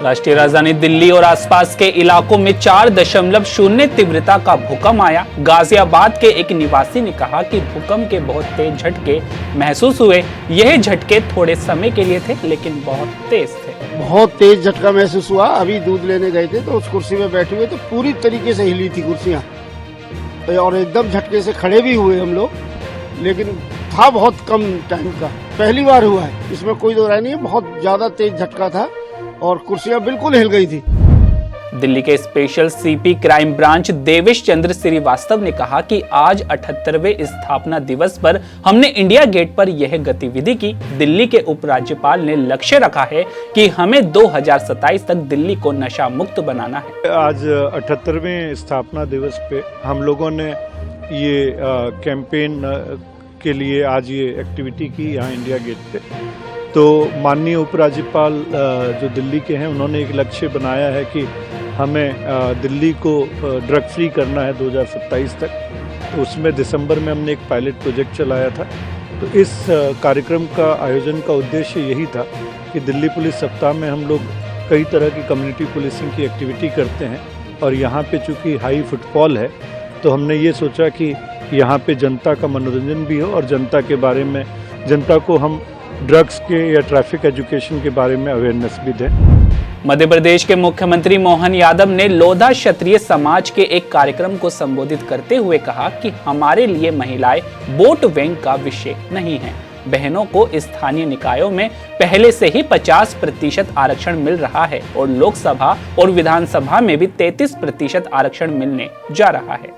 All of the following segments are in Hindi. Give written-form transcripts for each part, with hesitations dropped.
राष्ट्रीय राजधानी दिल्ली और आसपास के इलाकों में 4.0 तीव्रता का भूकंप आया। गाजियाबाद के एक निवासी ने कहा कि भूकंप के बहुत तेज झटके महसूस हुए। यह झटके थोड़े समय के लिए थे, लेकिन बहुत तेज थे। बहुत तेज झटका महसूस हुआ। अभी दूध लेने गए थे तो उस कुर्सी में बैठे हुए तो पूरी तरीके से हिली थी कुर्सियाँ, और एकदम झटके से खड़े भी हुए हम लोग, लेकिन था बहुत कम टाइम का। पहली बार हुआ है, इसमें कोई दो राय नहीं है। बहुत ज्यादा तेज झटका था और कुर्सियां बिल्कुल हिल गई थी। दिल्ली के special CP crime branch Devesh Chandra Srivastava ने कहा कि आज 78वें स्थापना दिवस पर हमने इंडिया गेट पर यह गतिविधि की। दिल्ली के उपराज्यपाल ने लक्ष्य रखा है कि हमें 2027 तक दिल्ली को नशा मुक्त बनाना है। आज 78वें स्थापना दिवस पे हम लोगों ने ये कैंपेन के लिए आज ये एक्टिविटी की यहाँ इंडिया गेट पे। तो माननीय उपराज्यपाल जो दिल्ली के हैं, उन्होंने एक लक्ष्य बनाया है कि हमें दिल्ली को ड्रग फ्री करना है 2027 तक। तो उसमें दिसंबर में हमने एक पायलट प्रोजेक्ट चलाया था। तो इस कार्यक्रम का आयोजन का उद्देश्य यही था कि दिल्ली पुलिस सप्ताह में हम लोग कई तरह की कम्युनिटी पुलिसिंग की एक्टिविटी करते हैं, और यहाँ पे चूँकि हाई फुटफॉल है तो हमने ये सोचा कि यहाँ पे जनता का मनोरंजन भी हो और जनता के बारे में, जनता को हम ड्रग्स के या ट्रैफिक एजुकेशन के बारे में अवेयरनेस भी दें। मध्य प्रदेश के मुख्यमंत्री मोहन यादव ने लोधा क्षत्रिय समाज के एक कार्यक्रम को संबोधित करते हुए कहा कि हमारे लिए महिलाएं वोट बैंक का विषय नहीं है। बहनों को स्थानीय निकायों में पहले से ही 50% आरक्षण मिल रहा है और लोकसभा और विधानसभा में भी 33% आरक्षण मिलने जा रहा है।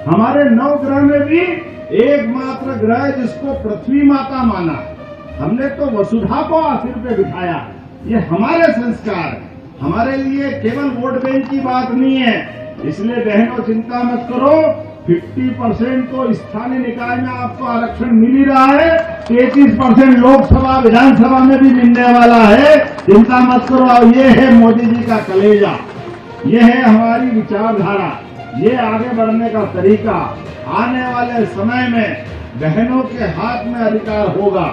हमारे 9 ग्रह में भी एकमात्र ग्रह जिसको पृथ्वी माता माना, हमने तो वसुधा को सिर पे बिठाया। ये हमारे संस्कार है। हमारे लिए केवल वोट बैंक की बात नहीं है। इसलिए बहनों चिंता मत करो, 50% तो स्थानीय निकाय में आपको आरक्षण मिल ही रहा है, 33% लोकसभा विधानसभा में भी मिलने वाला है। चिंता मत करो। और ये है मोदी जी का कलेजा, ये है हमारी विचारधारा, ये आगे बढ़ने का तरीका। आने वाले समय में बहनों के हाथ में अधिकार होगा।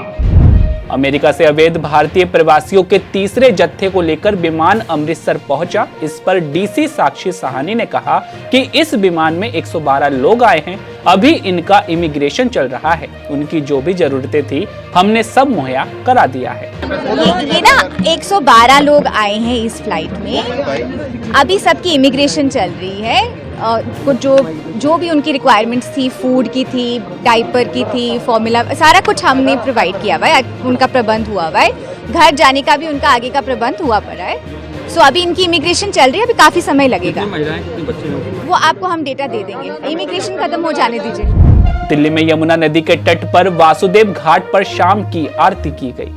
अमेरिका से अवैध भारतीय प्रवासियों के तीसरे जत्थे को लेकर विमान अमृतसर पहुंचा। इस पर डीसी साक्षी साहनी ने कहा कि इस विमान में 112 लोग आए हैं। अभी इनका इमिग्रेशन चल रहा है। उनकी जो भी जरूरतें थी हमने सब मुहैया करा दिया है। ये ना 112 लोग आए हैं इस फ्लाइट में। अभी सबकी इमिग्रेशन चल रही है। कुछ जो भी उनकी रिक्वायरमेंट्स थी, फूड की थी, डाइपर की थी, फॉर्मूला, सारा कुछ हमने प्रोवाइड किया हुआ है। उनका प्रबंध हुआ हुआ है। घर जाने का भी उनका आगे का प्रबंध हुआ पड़ा है। सो अभी इनकी इमिग्रेशन चल रही है। अभी काफी समय लगेगा। वो आपको हम डेटा दे देंगे। इमिग्रेशन खत्म हो जाने दीजिए। दिल्ली में यमुना नदी के तट पर वासुदेव घाट पर शाम की आरती की गई।